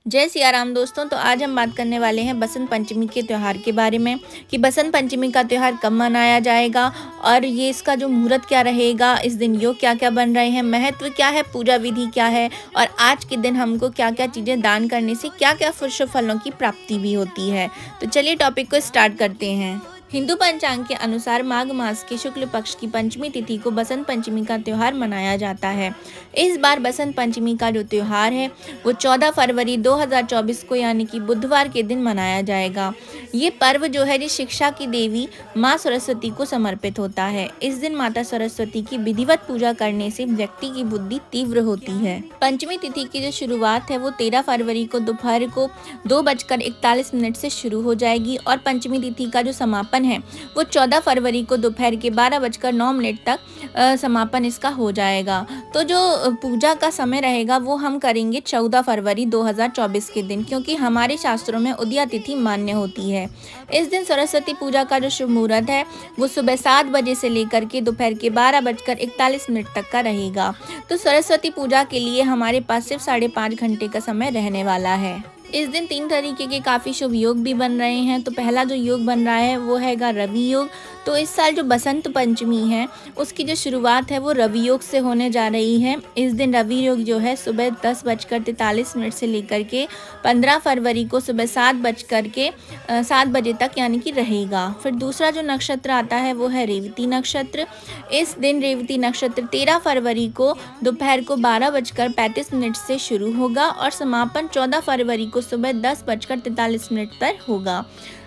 जय सिया राम दोस्तों। तो आज हम बात करने वाले हैं बसंत पंचमी के त्यौहार के बारे में कि बसंत पंचमी का त्यौहार कब मनाया जाएगा और ये इसका जो मुहूर्त क्या रहेगा, इस दिन योग क्या क्या बन रहे हैं, महत्व क्या है, पूजा विधि क्या है और आज के दिन हमको क्या क्या चीज़ें दान करने से क्या क्या शुभ फलों की प्राप्ति भी होती है। तो चलिए टॉपिक को स्टार्ट करते हैं। हिंदू पंचांग के अनुसार माघ मास के शुक्ल पक्ष की पंचमी तिथि को बसंत पंचमी का त्यौहार मनाया जाता है। इस बार बसंत पंचमी का जो त्यौहार है वो 14 फरवरी 2024 को यानी कि बुधवार के दिन मनाया जाएगा। ये पर्व जो है शिक्षा की देवी माँ सरस्वती को समर्पित होता है। इस दिन माता सरस्वती की विधिवत पूजा करने से व्यक्ति की बुद्धि तीव्र होती है। पंचमी तिथि की जो शुरुआत है वो 13 फरवरी को दोपहर को 2:41 से शुरू हो जाएगी और पंचमी तिथि का जो समापन है वो 14 फरवरी को दोपहर के 12:09 तक समापन इसका हो जाएगा। तो जो पूजा का समय रहेगा वो हम करेंगे 14 फरवरी 2024 के दिन, क्योंकि हमारे शास्त्रों में उदया तिथि मान्य होती है। इस दिन सरस्वती पूजा का जो शुभ मुहूर्त है वो सुबह 7 बजे से लेकर के दोपहर के 12:41 तक का रहेगा। तो सरस्वती पूजा के लिए हमारे पास सिर्फ 5.5 घंटे का समय रहने वाला है। इस दिन 3 तरीके के काफ़ी शुभ योग भी बन रहे हैं। तो पहला जो योग बन रहा है वो हैगा रवि योग। तो इस साल जो बसंत पंचमी है उसकी जो शुरुआत है वो रवि योग से होने जा रही है। इस दिन रवि योग जो है सुबह 10:43 से लेकर के 15 फरवरी को सुबह 7 बजे तक यानी कि रहेगा। फिर दूसरा जो नक्षत्र आता है वो है रेवती नक्षत्र। इस दिन रेवती नक्षत्र 13 फरवरी को दोपहर को 12:35 से शुरू होगा और समापन 14 फरवरी को सुबह 10:43 पर होगा।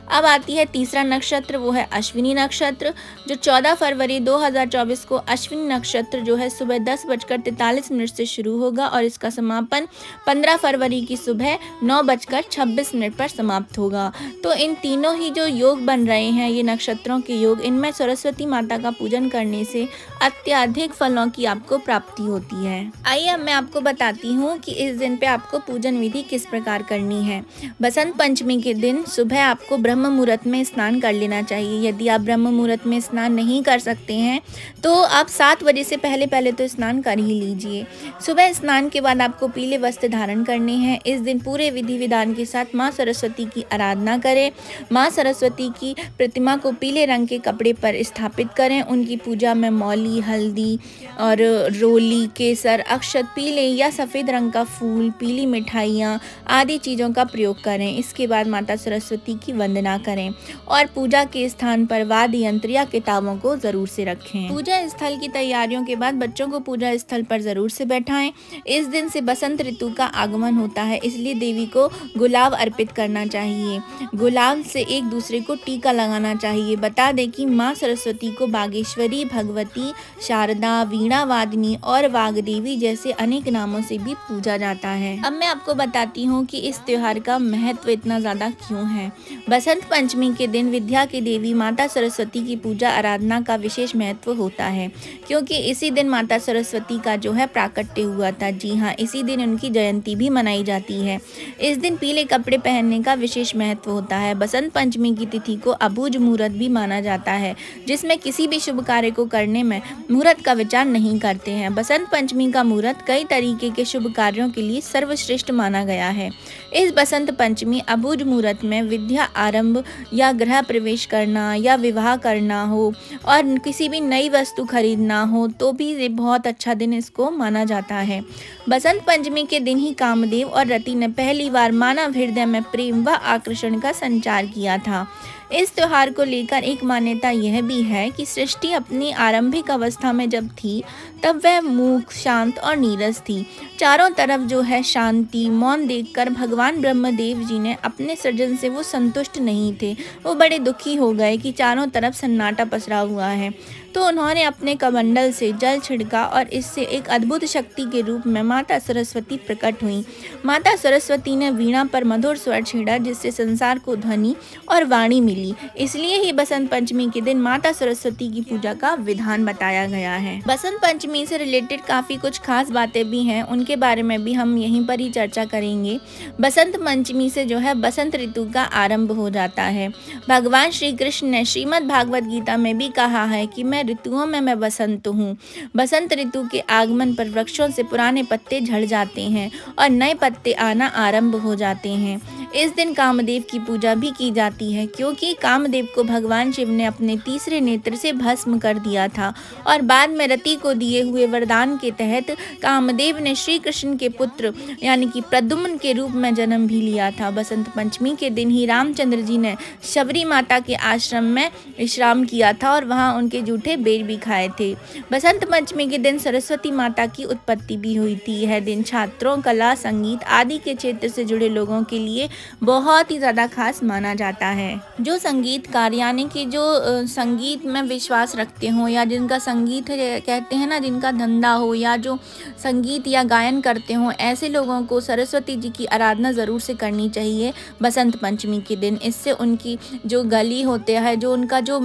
अब आती है तीसरा नक्षत्र, वो है अश्विनी नक्षत्र, जो 14 फरवरी 2024 को अश्विनी नक्षत्र जो है सुबह 10:43 से शुरू होगा और इसका समापन 15 फरवरी की सुबह 9:26 पर समाप्त होगा। तो इन तीनों ही जो योग बन रहे हैं ये नक्षत्रों के योग, इनमें सरस्वती माता का पूजन करने से अत्यधिक फलों की आपको प्राप्ति होती है। आइए अब मैं आपको बताती हूँ कि इस दिन पे आपको पूजन विधि किस प्रकार करनी है। बसंत पंचमी के दिन सुबह आपको ब्रह्म मुहूर्त में स्नान कर लेना चाहिए। यदि आप ब्रह्म मुहूर्त में स्नान नहीं कर सकते हैं तो आप 7 बजे से पहले तो स्नान कर ही लीजिए। सुबह स्नान के बाद आपको पीले वस्त्र धारण करने हैं। इस दिन पूरे विधि विधान के साथ माँ सरस्वती की आराधना करें। माँ सरस्वती की प्रतिमा को पीले रंग के कपड़े पर स्थापित करें। उनकी पूजा में मौली, हल्दी और रोली, केसर, अक्षत, पीले या सफ़ेद रंग का फूल, पीली मिठाइयाँ आदि चीज़ों का प्रयोग करें। इसके बाद माता सरस्वती की वंदना करें और पूजा के स्थान पर वाद्य यंत्र या किताबों को जरूर से रखें। पूजा स्थल की तैयारियों के बाद बच्चों को पूजा स्थल पर जरूर से बैठाएं। इस दिन से बसंत ऋतु का आगमन होता है, इसलिए देवी को गुलाब अर्पित करना चाहिए। गुलाब से एक दूसरे को टीका लगाना चाहिए। बता दें कि माँ सरस्वती को बागेश्वरी, भगवती, शारदा, वीणा वादिनी और वाग्देवी जैसे अनेक नामों से भी पूजा जाता है। अब मैं आपको बताती हूँ कि इस त्योहार का महत्व इतना ज़्यादा क्यों है। बसंत पंचमी के दिन विद्या की देवी माता सरस्वती की पूजा आराधना का विशेष महत्व होता है, क्योंकि इसी दिन माता सरस्वती का जो है प्राकट्य हुआ था। जी हाँ, इसी दिन उनकी जयंती भी मनाई जाती है। इस दिन पीले कपड़े पहनने का विशेष महत्व होता है। बसंत पंचमी की तिथि को अबूझ मुहूर्त भी माना जाता है, जिसमें किसी भी शुभ कार्य को करने में मुहूर्त का विचार नहीं करते हैं। बसंत पंचमी का मुहूर्त कई तरीके के शुभ कार्यों के लिए सर्वश्रेष्ठ माना गया है। इस बसंत पंचमी अबूझ मुहूर्त में विद्या आरंभ या गृह प्रवेश करना या विवाह करना हो और किसी भी नई वस्तु खरीदना हो तो भी ये बहुत अच्छा दिन इसको माना जाता है। बसंत पंचमी के दिन ही कामदेव और रति ने पहली बार मानव हृदय में प्रेम व आकर्षण का संचार किया था। इस त्योहार को लेकर एक मान्यता यह भी है कि सृष्टि अपनी आरंभिक अवस्था में जब थी तब वह मूक, शांत और नीरस थी। चारों तरफ जो है शांति, मौन देखकर भगवान ब्रह्मदेव जी ने अपने सृजन से वो संतुष्ट नहीं थे। वो बड़े दुखी हो गए कि चारों तरफ सन्नाटा पसरा हुआ है। तो उन्होंने अपने कमंडल से जल छिड़का और इससे एक अद्भुत शक्ति के रूप में माता सरस्वती प्रकट हुई। माता सरस्वती ने वीणा पर मधुर स्वर छेड़ा, जिससे संसार को ध्वनि और वाणी मिली। इसलिए ही बसंत पंचमी के दिन माता सरस्वती की पूजा का विधान बताया गया है। बसंत पंचमी से रिलेटेड काफ़ी कुछ खास बातें भी हैं, उनके बारे में भी हम यहीं पर ही चर्चा करेंगे। बसंत पंचमी से जो है बसंत ऋतु का आरंभ हो जाता है। भगवान श्री कृष्ण ने श्रीमद् भागवत गीता में भी कहा है कि मैं ऋतुओं में मैं बसंत हूँ। बसंत ऋतु के आगमन पर वृक्षों से पुराने पत्ते झड़ जाते हैं और नए पत्ते आना आरंभ हो जाते हैं। इस दिन कामदेव की पूजा भी की जाती है, क्योंकि कामदेव को भगवान शिव ने अपने तीसरे नेत्र से भस्म कर दिया था और बाद में रति को दिए हुए वरदान के तहत कामदेव ने श्री कृष्ण के पुत्र यानी कि प्रद्युम्न के रूप में जन्म भी लिया था। बसंत पंचमी के दिन ही रामचंद्र जी ने शबरी माता के आश्रम में विश्राम किया था और वहां उनके जूठे बेर भी खाए थे। बसंत पंचमी के दिन सरस्वती माता की उत्पत्ति भी हुई थी। यह दिन छात्रों, कला, संगीत आदि के क्षेत्र से जुड़े लोगों के लिए बहुत ही ज़्यादा खास माना जाता है। जो संगीतकार यानी कि जो संगीत में विश्वास रखते हो या जिनका संगीत कहते हैं ना, जिनका धंधा हो या जो संगीत या गायन करते हो, ऐसे लोगों को सरस्वती जी की आराधना ज़रूर से करनी चाहिए बसंत पंचमी के दिन। इससे उनकी जो गली होते हैं, जो उनका जो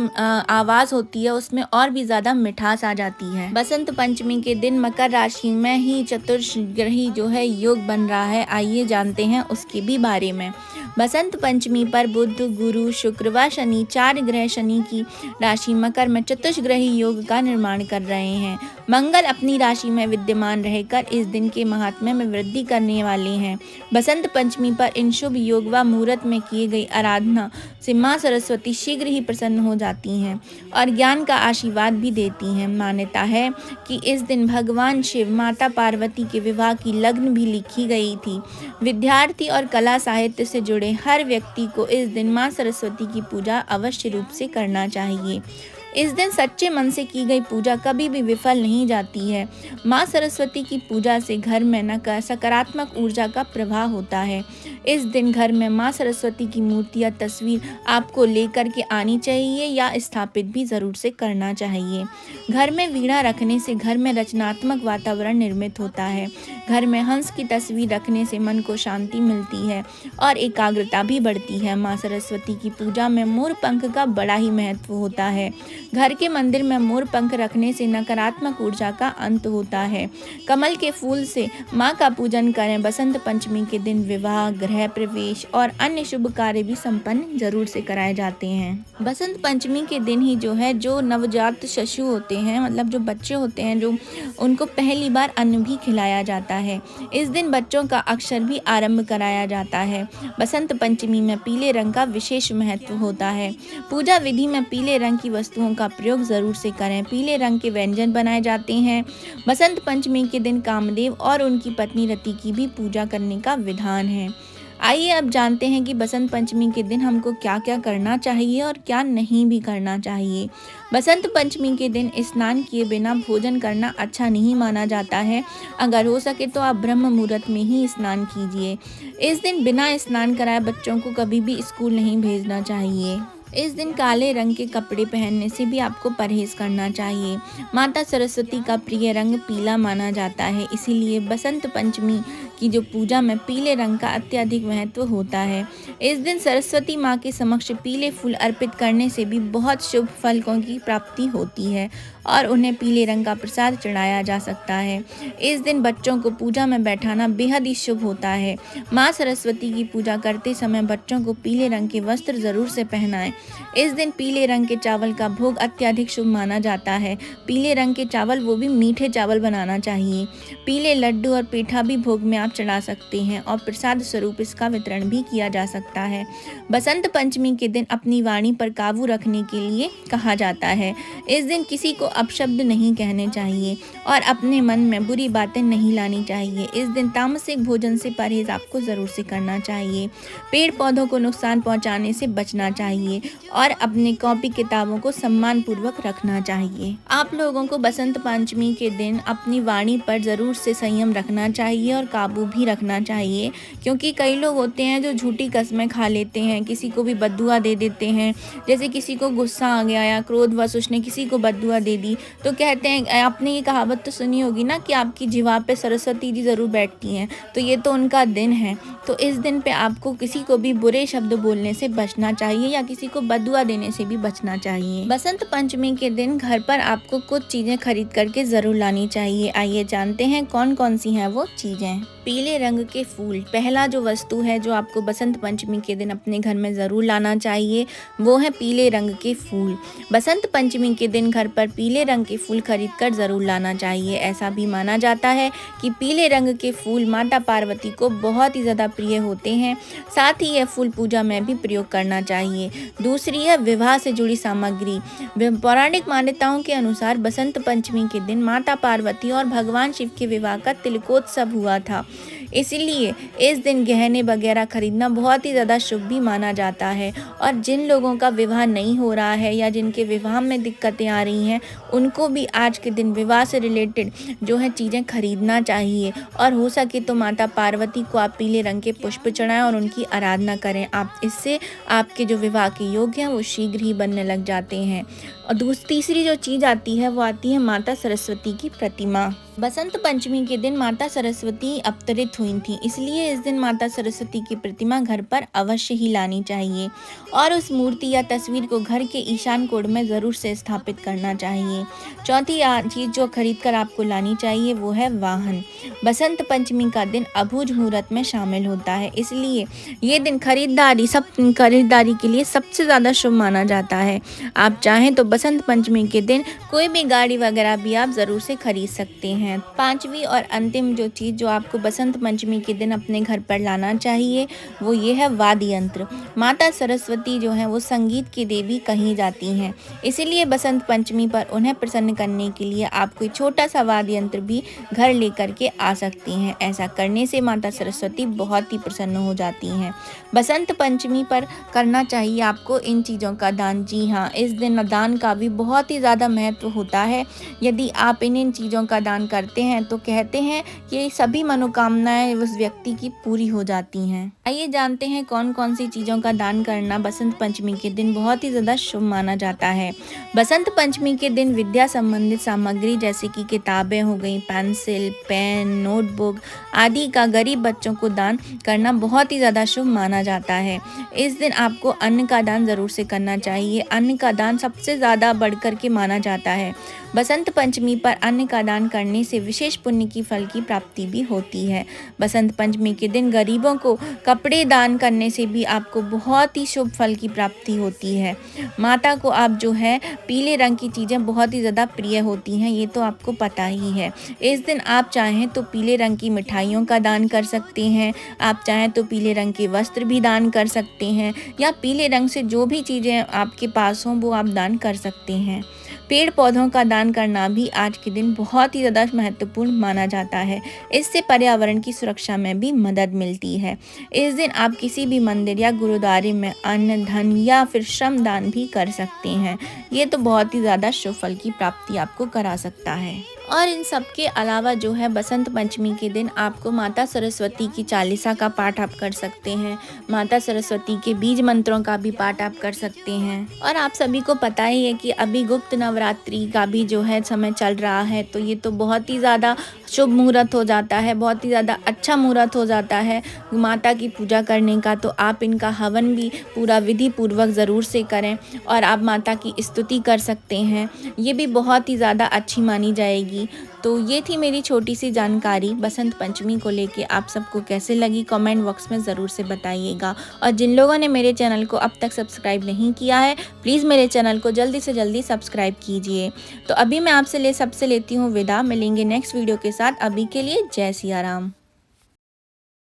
आवाज़ होती है, उसमें और भी ज़्यादा मिठास आ जाती है। बसंत पंचमी के दिन मकर राशि में ही चतुर्ग्रही जो है योग बन रहा है। आइए जानते हैं उसके भी बारे में। बसंत पंचमी पर बुध, गुरु, शुक्र व शनि, 4 ग्रह शनि की राशि मकर में चतुष्ग्रही योग का निर्माण कर रहे हैं। मंगल अपनी राशि में विद्यमान रहकर इस दिन के महात्म्य में वृद्धि करने वाले हैं। बसंत पंचमी पर इन शुभ योग व मुहूर्त में किए गई आराधना से माँ सरस्वती शीघ्र ही प्रसन्न हो जाती हैं और ज्ञान का आशीर्वाद भी देती हैं। मान्यता है कि इस दिन भगवान शिव, माता पार्वती के विवाह की लग्न भी लिखी गई थी। विद्यार्थी और कला साहित्य से जुड़े हर व्यक्ति को इस दिन माँ सरस्वती की पूजा अवश्य रूप से करना चाहिए। इस दिन सच्चे मन से की गई पूजा कभी भी विफल नहीं जाती है। माँ सरस्वती की पूजा से घर में सकारात्मक ऊर्जा का प्रवाह होता है। इस दिन घर में माँ सरस्वती की मूर्ति या तस्वीर आपको लेकर के आनी चाहिए या स्थापित भी ज़रूर से करना चाहिए। घर में वीणा रखने से घर में रचनात्मक वातावरण निर्मित होता है। घर में हंस की तस्वीर रखने से मन को शांति मिलती है और एकाग्रता भी बढ़ती है। माँ सरस्वती की पूजा में मोर पंख का बड़ा ही महत्व होता है। घर के मंदिर में मोर पंख रखने से नकारात्मक ऊर्जा का अंत होता है। कमल के फूल से माँ का पूजन करें। बसंत पंचमी के दिन विवाह, गृह प्रवेश और अन्य शुभ कार्य भी संपन्न जरूर से कराए जाते हैं। बसंत पंचमी के दिन ही जो है, जो नवजात शिशु होते हैं, मतलब जो बच्चे होते हैं, जो उनको पहली बार अन्न भी खिलाया जाता है। इस दिन बच्चों का अक्षर भी आरंभ कराया जाता है। बसंत पंचमी में पीले रंग का विशेष महत्व होता है। पूजा विधि में पीले रंग की वस्तुओं का प्रयोग जरूर से करें। पीले रंग के व्यंजन बनाए जाते हैं। बसंत पंचमी के दिन कामदेव और उनकी पत्नी रति की भी पूजा करने का विधान है। आइए अब जानते हैं कि बसंत पंचमी के दिन हमको क्या क्या करना चाहिए और क्या नहीं भी करना चाहिए। बसंत पंचमी के दिन स्नान किए बिना भोजन करना अच्छा नहीं माना जाता है। अगर हो सके तो आप ब्रह्म मुहूर्त में ही स्नान कीजिए। इस दिन बिना स्नान कराए बच्चों को कभी भी स्कूल नहीं भेजना चाहिए। इस दिन काले रंग के कपड़े पहनने से भी आपको परहेज करना चाहिए। माता सरस्वती का प्रिय रंग पीला माना जाता है, इसीलिए बसंत पंचमी की जो पूजा में पीले रंग का अत्यधिक महत्व होता है। इस दिन सरस्वती माँ के समक्ष पीले फूल अर्पित करने से भी बहुत शुभ फलों की प्राप्ति होती है और उन्हें पीले रंग का प्रसाद चढ़ाया जा सकता है। इस दिन बच्चों को पूजा में बैठाना बेहद ही शुभ होता है। माँ सरस्वती की पूजा करते समय बच्चों को पीले रंग के वस्त्र जरूर से पहनाएं। इस दिन पीले रंग के चावल का भोग अत्यधिक शुभ माना जाता है। पीले रंग के चावल, वो भी मीठे चावल बनाना चाहिए। पीले लड्डू और पेठा भी भोग में आप चढ़ा सकते हैं और प्रसाद स्वरूप इसका वितरण भी किया जा सकता है। बसंत पंचमी के दिन अपनी वाणी पर काबू रखने के लिए कहा जाता है। इस दिन किसी को अपशब्द नहीं कहने चाहिए और अपने मन में बुरी बातें नहीं लानी चाहिए। इस दिन तामसिक भोजन से परहेज आपको जरूर से करना चाहिए। पेड़ पौधों को नुकसान पहुंचाने से बचना चाहिए और अपने कॉपी किताबों को सम्मान पूर्वक रखना चाहिए। आप लोगों को बसंत पंचमी के दिन अपनी वाणी पर ज़रूर से संयम रखना चाहिए और काबू भी रखना चाहिए, क्योंकि कई लोग होते हैं जो झूठी कस्में खा लेते हैं, किसी को भी बद्दुआ दे देते हैं। जैसे किसी को गुस्सा आ गया या क्रोधवश उसने किसी को बद्दुआ दे दी, तो कहते हैं, आपने ये कहावत तो सुनी होगी ना कि आपकी जीवा पे सरस्वती जी ज़रूर बैठती हैं, तो ये तो उनका दिन है। तो इस दिन पे आपको किसी को भी बुरे शब्द बोलने से बचना चाहिए या किसी को बद्दुआ देने से भी बचना चाहिए। बसंत पंचमी के दिन घर पर आपको कुछ चीज़ें खरीद करके ज़रूर लानी चाहिए। आइए जानते हैं कौन कौन सी हैं वो चीज़ें। पीले रंग के फूल। पहला जो वस्तु है जो आपको बसंत पंचमी के दिन अपने घर में ज़रूर लाना चाहिए, वो है पीले रंग के फूल। बसंत पंचमी के दिन घर पर पीले रंग के फूल खरीद कर ज़रूर लाना चाहिए। ऐसा भी माना जाता है कि पीले रंग के फूल माता पार्वती को बहुत ही ज़्यादा प्रिय होते हैं। साथ ही यह फूल पूजा में भी प्रयोग करना चाहिए। दूसरी है विवाह से जुड़ी सामग्री। पौराणिक मान्यताओं के अनुसार बसंत पंचमी के दिन माता पार्वती और भगवान शिव के विवाह का तिलकोत्सव हुआ था। इसलिए इस दिन गहने वगैरह खरीदना बहुत ही ज़्यादा शुभ भी माना जाता है। और जिन लोगों का विवाह नहीं हो रहा है या जिनके विवाह में दिक्कतें आ रही हैं, उनको भी आज के दिन विवाह से रिलेटेड जो है चीज़ें खरीदना चाहिए। और हो सके तो माता पार्वती को आप पीले रंग के पुष्प चढ़ाएं और उनकी आराधना करें। आप इससे आपके जो विवाह के योग्य हैं वो शीघ्र ही बनने लग जाते हैं। और तीसरी जो चीज़ आती है वो आती है माता सरस्वती की प्रतिमा। बसंत पंचमी के दिन माता सरस्वती अवतरित हुई थी, इसलिए इस दिन माता सरस्वती की प्रतिमा घर पर अवश्य ही लानी चाहिए और उस मूर्ति या तस्वीर को घर के ईशान कोण में ज़रूर से स्थापित करना चाहिए। चौथी चीज़ जो खरीद कर आपको लानी चाहिए वो है वाहन। बसंत पंचमी का दिन अबूझ मुहूर्त में शामिल होता है, इसलिए ये दिन खरीदारी के लिए सबसे ज़्यादा शुभ माना जाता है। आप चाहें तो बसंत पंचमी के दिन कोई भी गाड़ी वगैरह भी आप ज़रूर से खरीद सकते हैं। पांचवी और अंतिम जो चीज़ जो आपको बसंत पंचमी के दिन अपने घर पर लाना चाहिए वो ये है वाद्य यंत्र। माता सरस्वती जो है वो संगीत की देवी कही जाती हैं, इसीलिए बसंत पंचमी पर उन्हें प्रसन्न करने के लिए आप कोई छोटा सा वाद्य यंत्र भी घर लेकर के आ सकती हैं। ऐसा करने से माता सरस्वती बहुत ही प्रसन्न हो जाती हैं। बसंत पंचमी पर करना चाहिए आपको इन चीज़ों का दान। जी हाँ, इस दिन दान का भी बहुत ही ज़्यादा महत्व होता है। यदि आप इन चीज़ों का दान करते हैं तो कहते हैं कि सभी मनोकामनाएं उस व्यक्ति की पूरी हो जाती हैं। आइए जानते हैं कौन कौन सी चीज़ों का दान करना बसंत पंचमी के दिन बहुत ही ज़्यादा शुभ माना जाता है। बसंत पंचमी के दिन विद्या संबंधित सामग्री जैसे कि किताबें हो गई, पेंसिल, पेन, नोटबुक आदि का गरीब बच्चों को दान करना बहुत ही ज़्यादा शुभ माना जाता है। इस दिन आपको अन्न का दान ज़रूर से करना चाहिए। अन्न का दान सबसे ज़्यादा बढ़कर के माना जाता है। बसंत पंचमी पर अन्न का दान करने से विशेष पुण्य की फल की प्राप्ति भी होती है। बसंत पंचमी के दिन गरीबों को कपड़े दान करने से भी आपको बहुत ही शुभ फल की प्राप्ति होती है। माता को आप जो है पीले रंग की चीज़ें बहुत ही ज़्यादा प्रिय होती हैं, ये तो आपको पता ही है। इस दिन आप चाहें तो पीले रंग की मिठाइयों का दान कर सकते हैं, आप चाहें तो पीले रंग के वस्त्र भी दान कर सकते हैं, या पीले रंग से जो भी चीज़ें आपके पास हों वो आप दान कर सकते हैं। पेड़ पौधों का दान करना भी आज के दिन बहुत ही ज़्यादा महत्वपूर्ण माना जाता है। इससे पर्यावरण की सुरक्षा में भी मदद मिलती है। इस दिन आप किसी भी मंदिर या गुरुद्वारे में अन्न, धन या फिर श्रम दान भी कर सकते हैं। ये तो बहुत ही ज़्यादा शुभ फल की प्राप्ति आपको करा सकता है। और इन सब के अलावा जो है बसंत पंचमी के दिन आपको माता सरस्वती की चालीसा का पाठ आप कर सकते हैं। माता सरस्वती के बीज मंत्रों का भी पाठ आप कर सकते हैं। और आप सभी को पता ही है कि अभी गुप्त नवरात्रि का भी जो है समय चल रहा है, तो ये तो बहुत ही ज़्यादा शुभ मुहूर्त हो जाता है, बहुत ही ज़्यादा अच्छा मुहूर्त हो जाता है माता की पूजा करने का। तो आप इनका हवन भी पूरा विधि पूर्वक ज़रूर से करें और आप माता की स्तुति कर सकते हैं। ये भी बहुत ही ज़्यादा अच्छी मानी जाएगी। तो ये थी मेरी छोटी सी जानकारी बसंत पंचमी को लेके। आप सबको कैसे लगी कमेंट बॉक्स में ज़रूर से बताइएगा। और जिन लोगों ने मेरे चैनल को अब तक सब्सक्राइब नहीं किया है, प्लीज़ मेरे चैनल को जल्दी से जल्दी सब्सक्राइब कीजिए। तो अभी मैं आपसे सबसे लेती हूँ विदा। मिलेंगे नेक्स्ट वीडियो के साथ। अभी के लिए जय सिया राम।